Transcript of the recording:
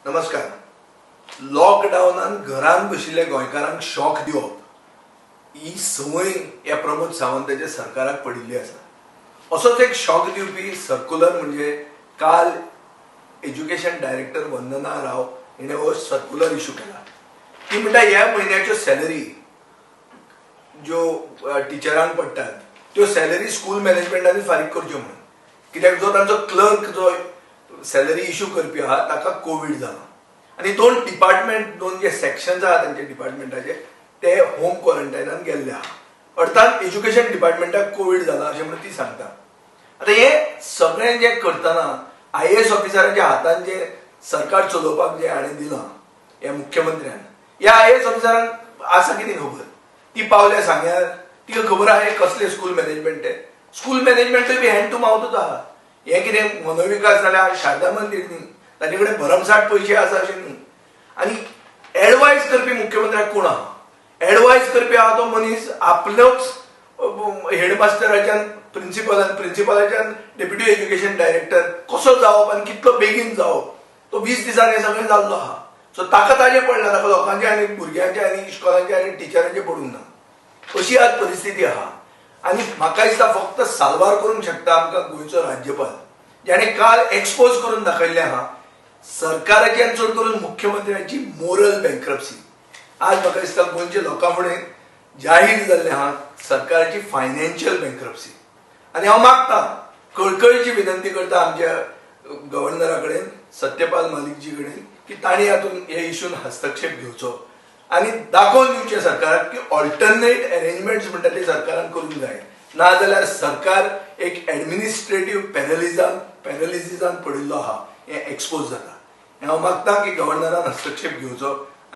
नमस्कार. लॉकडाऊनान घरान बशिल्ले गोंयकारांक शॉक दिवप ही संवय या प्रमोद सावंताच्या सरकाराक पडिल्ली आसा. असोच एक शॉक दिवपी सर्क्युलर म्हणजे काल एज्युकेशन डायरेक्टर वंदना राव हिने हो सर्क्युलर इश्यू केला. ती म्हणटा ह्या म्हयन्याच्यो सॅलरी ज्यो टिचरांक पडटात त्यो सॅलरी स्कूल मॅनेजमेंटांनी फारीक करच्यो म्हणून. कित्याक जो तांचो क्लर्क जो सॅलरी इश्यू करपी आहा ताका कोविड जाला आनी दोन जे सेक्शन्स आहा तांचे डिपार्टमेंटाचे ते होम क्वॉरंटायनान गेल्ले आहा. अर्थात एज्युकेशन डिपार्टमेंटाक कोविड जाला अशें म्हणून ती सांगता. आता हे सगळें जे करतना IAS ऑफिसरांच्या हातान जे सरकार चलोवपाक जे हाणें दिलां ह्या मुख्यमंत्र्यान, ह्या IAS ऑफिसरांक आसा कितें खबर? ती पावल्या सांग्यार तिका खबर आहे कसले स्कूल मॅनेजमेंट आहे. स्कूल मॅनेजमेंटूय बी हँड टू माउथूच आहा. हे कितें मनोविकास जाल्यार शारदा मंदिर न्ही, ताचे कडेन भरमसाट पयशे आसा अशें न्ही. आनी एडवायज करपी मुख्यमंत्र्याक कोण आहा? एडवायज करपी आहा तो मनीस आपलोच हेडमास्टराच्यान प्रिन्सिपलाच्यान डेप्युटी एज्युकेशन डायरेक्टर कसो जावप आनी कितलो बेगीन जावप, तो 20 दिसान हे सगळें जाल्लो आहा. सो ताका ताजें पडना, ताका लोकांचे आनी भुरग्यांचे आनी इश्कोलांचे आनी टिचरांचे पडूंक ना. अशी आज परिस्थिती आहा. आनी म्हाका दिसता फक्त साल्वार करूंक शकता आमकां गोंयचो राज्यपाल, ज्याने काल एक्सपोज करून दाखयल्लें आहा सरकाराची आनी चड करून मुख्यमंत्र्याची मोरल बँक्रप्सी. आज म्हाका दिसता गोंयच्या लोकां फुडें जाहीर जाल्लें आहा सरकाराची फायनान्शियल बँक्रप्सी. आनी हांव मागतां, कळकळीची विनंती करता आमच्या गव्हर्नरा कडेन, सत्यपाल मलिकजी कडेन, की तांणी हातूंत हे इश्यून हस्तक्षेप घेवचो आनी दाखोवन दिवचें सरकाराक की ऑल्टरनेट अरेंजमेंट्स म्हणटा ते सरकारान करूंक जाय. नाजाल्यार सरकार एक एडमिनिस्ट्रेटीव पॅरलिसिसान पडिल्लो आहा हें एक्सपोज जाता. हांव मागतां की गव्हर्नरान हस्तक्षेप घेवचो